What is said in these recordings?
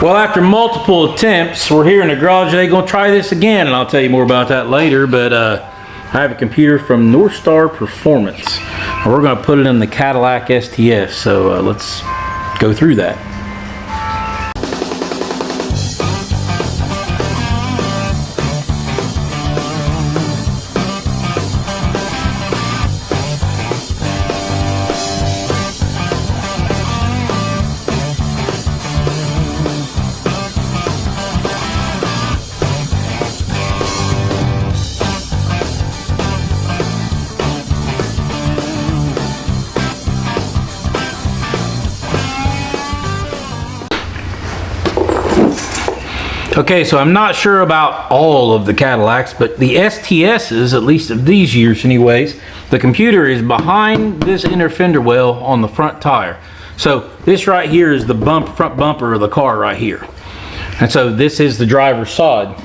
Well, after multiple attempts, we're here in the garage today going to try this again, and I'll tell you more about that later. But I have a computer from North Star Performance, and we're going to put it in the Cadillac STS. So let's go through that. Okay, so I'm not sure about all of the Cadillacs, but the STSs, at least of these years anyways, the computer is behind this inner fender well on the front tire. So this right here is the front bumper of the car right here. And so this is the driver's side.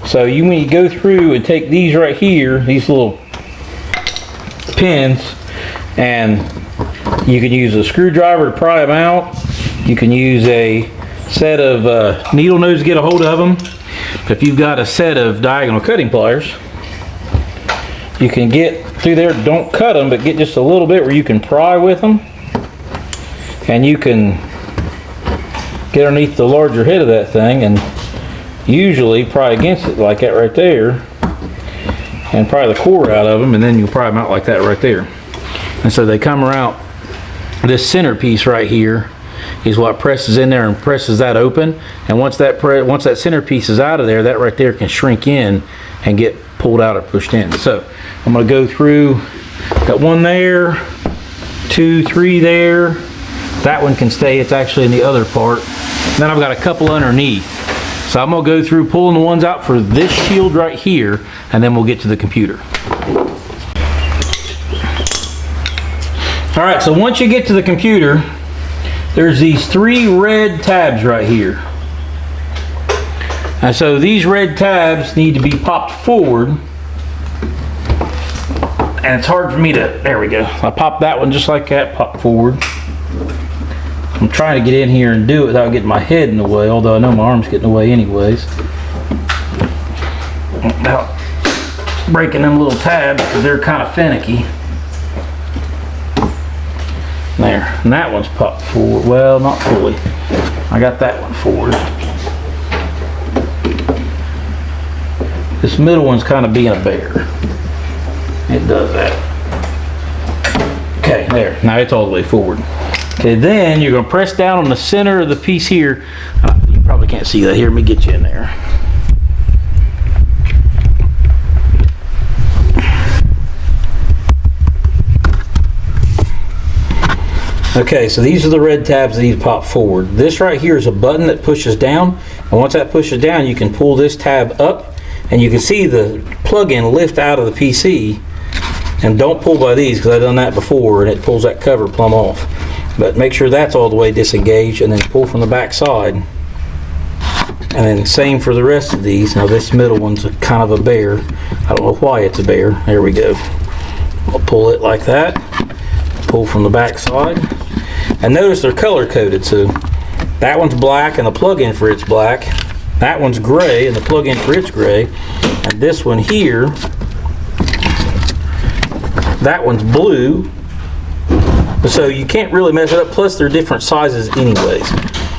So when you go through and take these right here, these little pins, and you can use a screwdriver to pry them out. You can use a set of needle nose to get a hold of them. But if you've got a set of diagonal cutting pliers, you can get through there. Don't cut them, but get just a little bit where you can pry with them, and you can get underneath the larger head of that thing and usually pry against it like that right there, and pry the core out of them, and then you'll pry them out like that right there. And so they come around. This centerpiece right here is what presses in there and presses that open, and once that centerpiece is out of there, that right there can shrink in and get pulled out or pushed in. So I'm going to go through, got one there, 2, 3 there, that one can stay, it's actually in the other part. And then I've got a couple underneath, so I'm going to go through pulling the ones out for this shield right here, and then we'll get to the computer. Alright, so once you get to the computer, there's these 3 red tabs right here. And so these red tabs need to be popped forward. And it's hard for me to, there we go. I popped that one just like that, pop forward. I'm trying to get in here and do it without getting my head in the way, although I know my arm's getting in the way anyways. Without breaking them little tabs because they're kind of finicky. There, and that one's popped forward. Well, not fully. I got that one forward. This middle one's kind of being a bear. It does that. Okay, there. Now it's all the way forward. Okay, then you're going to press down on the center of the piece here. You probably can't see that. Here, let me get you in there. Okay, so these are the red tabs that need to pop forward. This right here is a button that pushes down, and once that pushes down, you can pull this tab up, and you can see the plug-in lift out of the PC. And don't pull by these, because I've done that before, and it pulls that cover plumb off. But make sure that's all the way disengaged, and then pull from the back side. And then same for the rest of these. Now this middle one's kind of a bear. I don't know why it's a bear. There we go. I'll pull it like that. Pull from the back side. And notice they're color coded, so that one's black and the plug-in for it's black. That one's gray and the plug-in for it's gray. And this one here, that one's blue. So you can't really mess it up, plus they're different sizes anyways.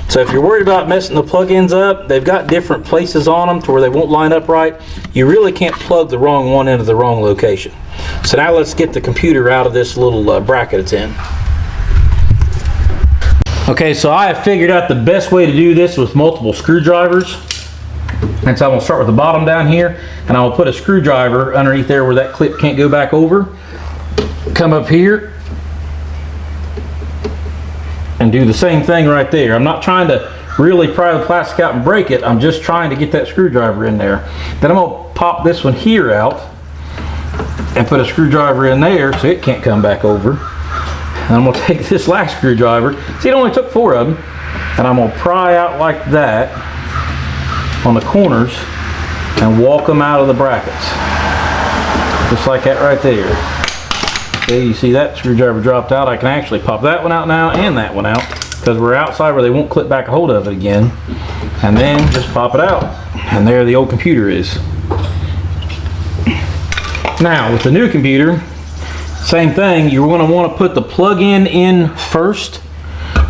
So if you're worried about messing the plug-ins up, they've got different places on them to where they won't line up right. You really can't plug the wrong one into the wrong location. So now let's get the computer out of this little bracket it's in. Okay, so I have figured out the best way to do this with multiple screwdrivers. And so I'm going to start with the bottom down here, and I will put a screwdriver underneath there where that clip can't go back over. Come up here and do the same thing right there. I'm not trying to really pry the plastic out and break it. I'm just trying to get that screwdriver in there. Then I'm going to pop this one here out and put a screwdriver in there so it can't come back over. And I'm going to take this last screwdriver. See, it only took 4 of them. And I'm going to pry out like that on the corners and walk them out of the brackets. Just like that right there. Okay, you see that screwdriver dropped out. I can actually pop that one out now and that one out. because we're outside where they won't clip back a hold of it again. And then just pop it out. And there the old computer is. Now with the new computer, same thing. You're going to want to put the plug-in in first.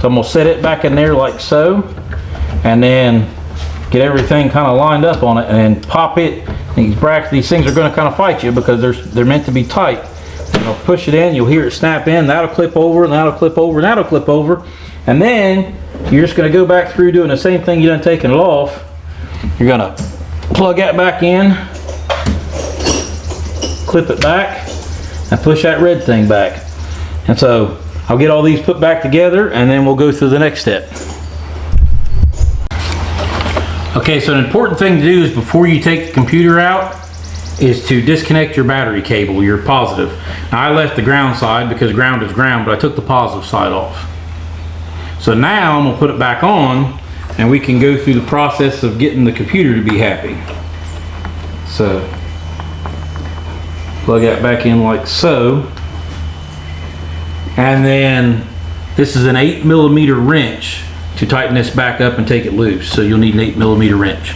So I'm going to set it back in there like so. And then get everything kind of lined up on it and then pop it. These brackets, these things are going to kind of fight you because they're meant to be tight. And I'll push it in, you'll hear it snap in, that'll clip over, and that'll clip over, and that'll clip over. And then you're just going to go back through doing the same thing you done taking it off. You're going to plug that back in, clip it back, and push that red thing back. And so I'll get all these put back together and then we'll go through the next step. Okay, so an important thing to do is before you take the computer out is to disconnect your battery cable, your positive. Now I left the ground side because ground is ground, but I took the positive side off. So now I'm gonna put it back on and we can go through the process of getting the computer to be happy. So plug that back in like so. And then this is an 8mm wrench to tighten this back up and take it loose. So you'll need an 8mm wrench.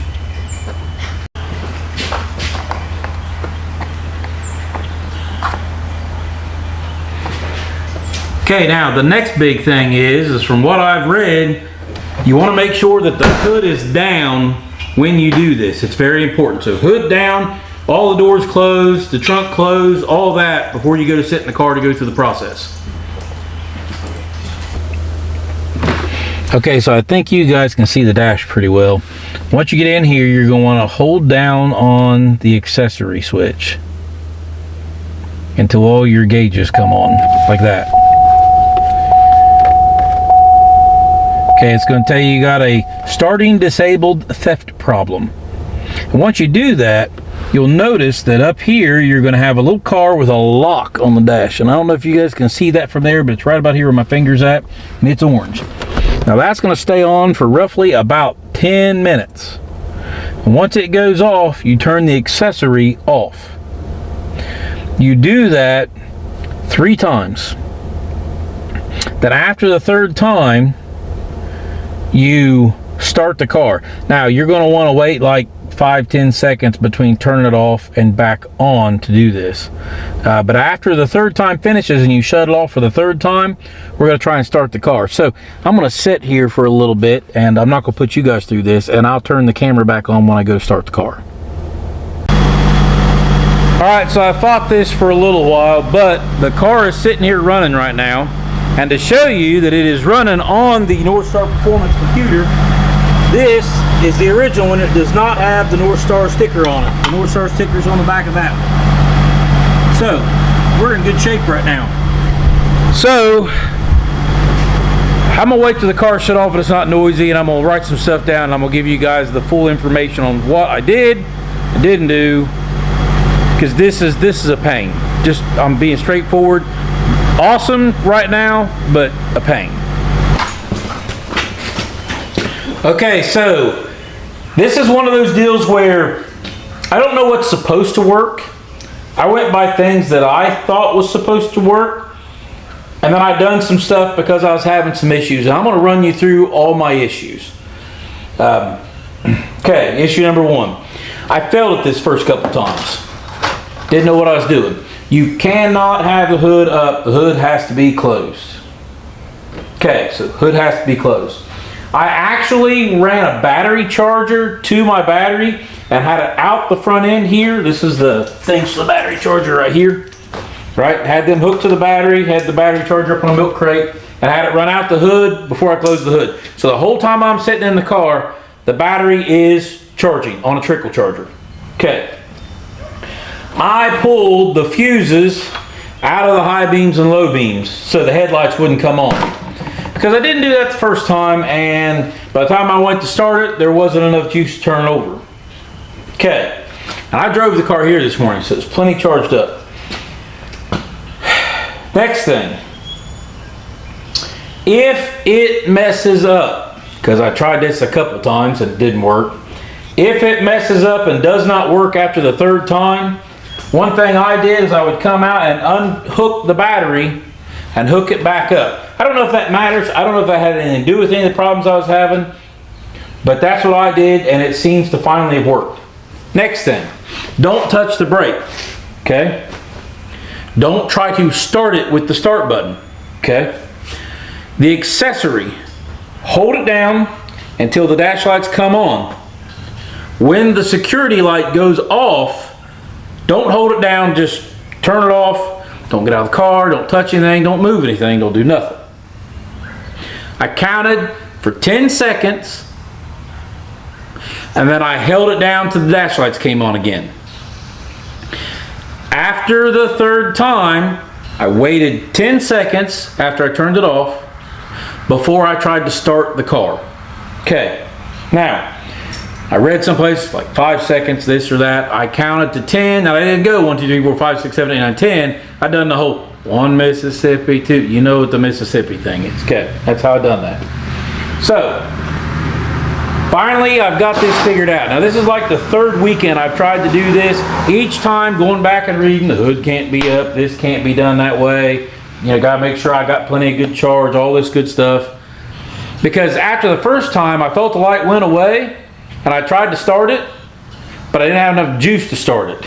Okay, now the next big thing is from what I've read, you want to make sure that the hood is down when you do this. It's very important. So hood down, all the doors closed, the trunk closed, all that before you go to sit in the car to go through the process. Okay, so I think you guys can see the dash pretty well. Once you get in here, you're going to want to hold down on the accessory switch until all your gauges come on, like that. Okay, it's going to tell you you got a starting disabled theft problem. And once you do that, you'll notice that up here you're going to have a little car with a lock on the dash. And I don't know if you guys can see that from there, but it's right about here where my finger's at, and it's orange. Now that's going to stay on for roughly about 10 minutes. And once it goes off, you turn the accessory off. You do that 3 times. Then after the 3rd time, you start the car. Now you're going to want to wait like 5-10 seconds between turning it off and back on to do this. But after the 3rd time finishes and you shut it off for the 3rd time, we're going to try and start the car. So I'm going to sit here for a little bit and I'm not going to put you guys through this, and I'll turn the camera back on when I go to start the car. Alright, so I fought this for a little while, but the car is sitting here running right now. And to show you that it is running on the Northstar Performance computer, this is the original one. It does not have the Northstar sticker on it. The Northstar sticker is on the back of that one. So, we're in good shape right now. So, I'm going to wait till the car shut off and it's not noisy, and I'm going to write some stuff down, and I'm going to give you guys the full information on what I did and didn't do, because this is a pain. Just, I'm being straightforward. Awesome right now, but a pain. Okay, so this is one of those deals where I don't know what's supposed to work. I went by things that I thought was supposed to work, and then I done some stuff because I was having some issues, and I'm going to run you through all my issues. Okay, issue number 1. I failed at this first couple times. Didn't know what I was doing. You cannot have the hood up. The hood has to be closed. Okay, so the hood has to be closed. I actually ran a battery charger to my battery and had it out the front end here. This is the things for the battery charger right here. Right, had them hooked to the battery, had the battery charger up on a milk crate, and had it run out the hood before I closed the hood. So the whole time I'm sitting in the car, the battery is charging on a trickle charger. Okay. I pulled the fuses out of the high beams and low beams so the headlights wouldn't come on. Because I didn't do that the first time, and by the time I went to start it, there wasn't enough juice to turn over. Okay. And I drove the car here this morning, so it's plenty charged up. Next thing. If it messes up, because I tried this a couple times and it didn't work. If it messes up and does not work after the 3rd time, one thing I did is I would come out and unhook the battery and hook it back up. I don't know if that matters. I don't know if that had anything to do with any of the problems I was having, but that's what I did, and it seems to finally have worked. Next thing, don't touch the brake, okay? Don't try to start it with the start button, okay? The accessory, hold it down until the dash lights come on. When the security light goes off, don't hold it down, just turn it off. Don't get out of the car, don't touch anything, don't move anything, don't do nothing. I counted for 10 seconds, and then I held it down till the dash lights came on again. After the third time, I waited 10 seconds after I turned it off before I tried to start the car. Okay, now, I read someplace like 5 seconds, this or that. I counted to 10. Now I didn't go 1, 2, 3, 4, 5, 6, 7, 8, 9, 10. I done the whole 1 Mississippi, 2. You know what the Mississippi thing is. Okay, that's how I done that. So, finally I've got this figured out. Now this is like the third weekend I've tried to do this. Each time going back and reading, the hood can't be up, this can't be done that way. You know, gotta make sure I got plenty of good charge, all this good stuff. Because after the first time, I felt the light went away, and I tried to start it, but I didn't have enough juice to start it.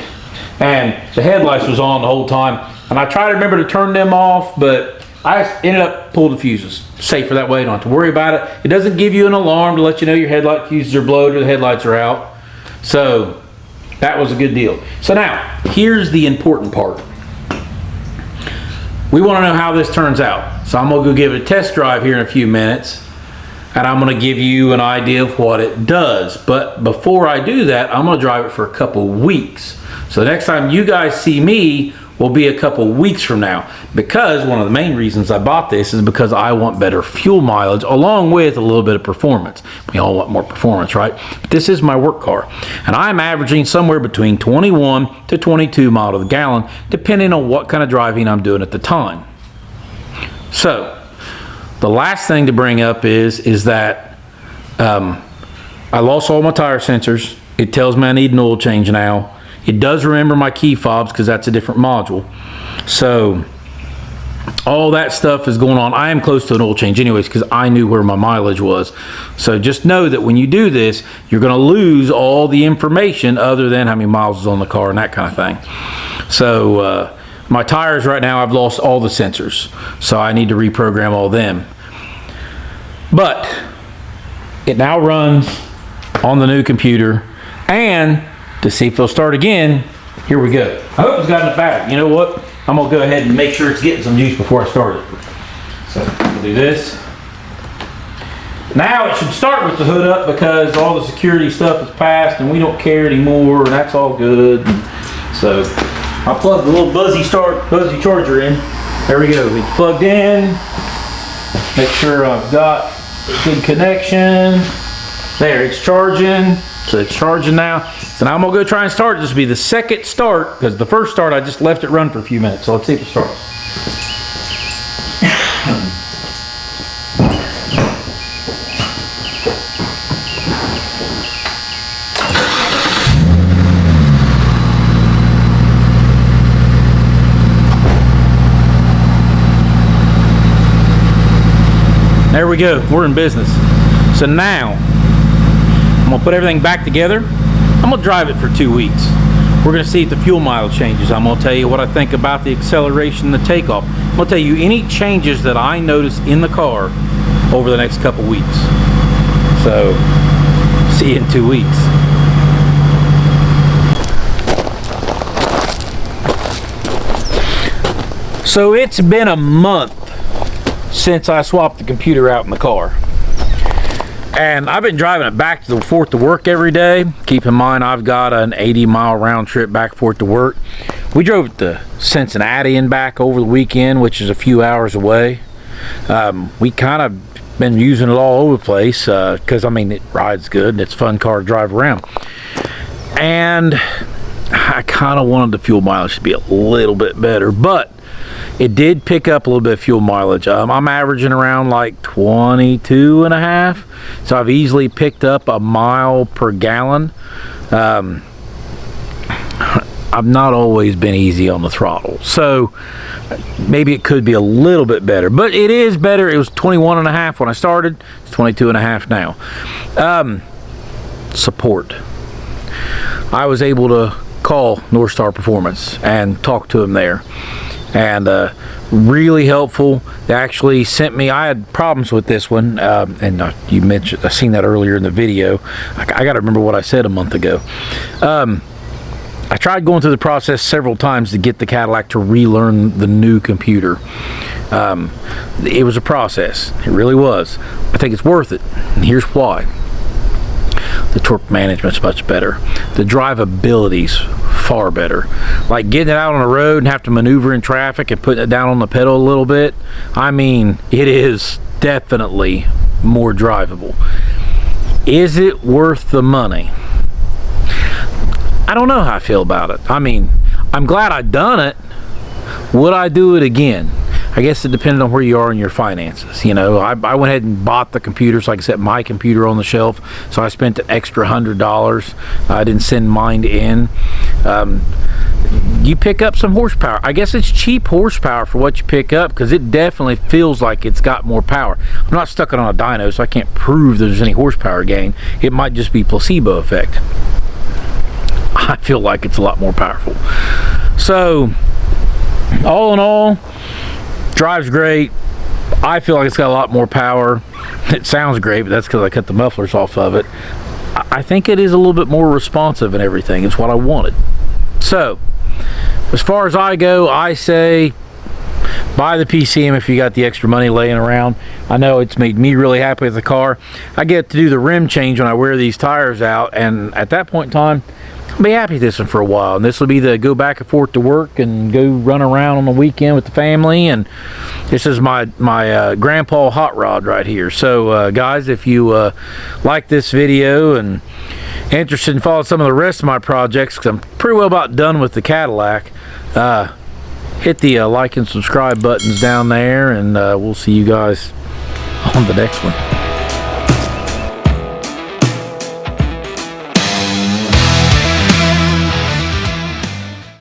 And the headlights was on the whole time. And I tried to remember to turn them off, but I ended up pulling the fuses. Safer that way, you don't have to worry about it. It doesn't give you an alarm to let you know your headlight fuses are blowed or the headlights are out. So that was a good deal. So now, here's the important part. We want to know how this turns out. So I'm gonna go give it a test drive here in a few minutes. And I'm going to give you an idea of what it does. But before I do that, I'm going to drive it for a couple weeks. So the next time you guys see me will be a couple weeks from now. Because one of the main reasons I bought this is because I want better fuel mileage along with a little bit of performance. We all want more performance, right? But this is my work car. And I'm averaging somewhere between 21 to 22 miles to the gallon, depending on what kind of driving I'm doing at the time. So, the last thing to bring up is that I lost all my tire sensors. It tells me I need an oil change now. It does remember my key fobs because that's a different module. So all that stuff is going on. I am close to an oil change anyways because I knew where my mileage was. So just know that when you do this, you're going to lose all the information other than how many miles is on the car and that kind of thing. So my tires right now, I've lost all the sensors. So I need to reprogram all them. But it now runs on the new computer, and to see if it'll start again, here we go. I hope it's got enough battery. You know what? I'm gonna go ahead and make sure it's getting some juice before I start it. So we'll do this. Now it should start with the hood up because all the security stuff is passed and we don't care anymore, and that's all good. So I'll plug the little buzzy charger in. There we go. It's plugged in. Make sure I've got a good connection. There, it's charging. So it's charging now. So now I'm gonna go try and start. This will be the second start because the first start I just left it run for a few minutes. So let's see if it starts. There we go, we're in business. So now, I'm gonna put everything back together. I'm gonna drive it for 2 weeks. We're gonna see if the fuel mileage changes. I'm gonna tell you what I think about the acceleration and the takeoff. I'm gonna tell you any changes that I notice in the car over the next couple weeks. So, see you in 2 weeks. So it's been a month since I swapped the computer out in the car. And I've been driving it back and forth to work every day. Keep in mind, I've got an 80-mile round trip back and forth to work. We drove it to Cincinnati and back over the weekend, which is a few hours away. We kind of been using it all over the place because, I mean, it rides good and it's a fun car to drive around. And I kind of wanted the fuel mileage to be a little bit better, but it did pick up a little bit of fuel mileage. I'm averaging around like 22 and a half. So I've easily picked up a mile per gallon. I've not always been easy on the throttle. So maybe it could be a little bit better, but it is better. It was 21.5 when I started. It's 22.5 now. Support. I was able to call North Star Performance and talk to them there, and really helpful. They actually sent me, I had problems with this one, and you mentioned, I seen that earlier in the video. I gotta remember what I said a month ago. I tried going through the process several times to get the Cadillac to relearn the new computer. It was a process. It really was. I think it's worth it, and here's why. The torque management's much better. The drivability's far better. Like getting it out on the road and have to maneuver in traffic and putting it down on the pedal a little bit, I mean, it is definitely more drivable. Is it worth the money? I don't know how I feel about it. I mean, I'm glad I done it. Would I do it again? I guess it depended on where you are in your finances. You know, I went ahead and bought the computer, so I could set my computer on the shelf. So I spent an extra $100. I didn't send mine in. You pick up some horsepower. I guess it's cheap horsepower for what you pick up, because it definitely feels like it's got more power. I'm not stuck it on a dyno, so I can't prove there's any horsepower gain. It might just be placebo effect. I feel like it's a lot more powerful. So all in all, drives great. I feel like it's got a lot more power. It sounds great, but that's because I cut the mufflers off of it. I think it is a little bit more responsive and everything. It's what I wanted. So as far as I go, I say buy the PCM if you got the extra money laying around. I know it's made me really happy with the car. I get to do the rim change when I wear these tires out, and at that point in time, I'll be happy with this one for a while. And this will be the go back and forth to work and go run around on the weekend with the family. And this is my grandpa hot rod right here. So guys, if you like this video and interested in following some of the rest of my projects, because I'm pretty well about done with the Cadillac, hit the like and subscribe buttons down there, and we'll see you guys on the next one.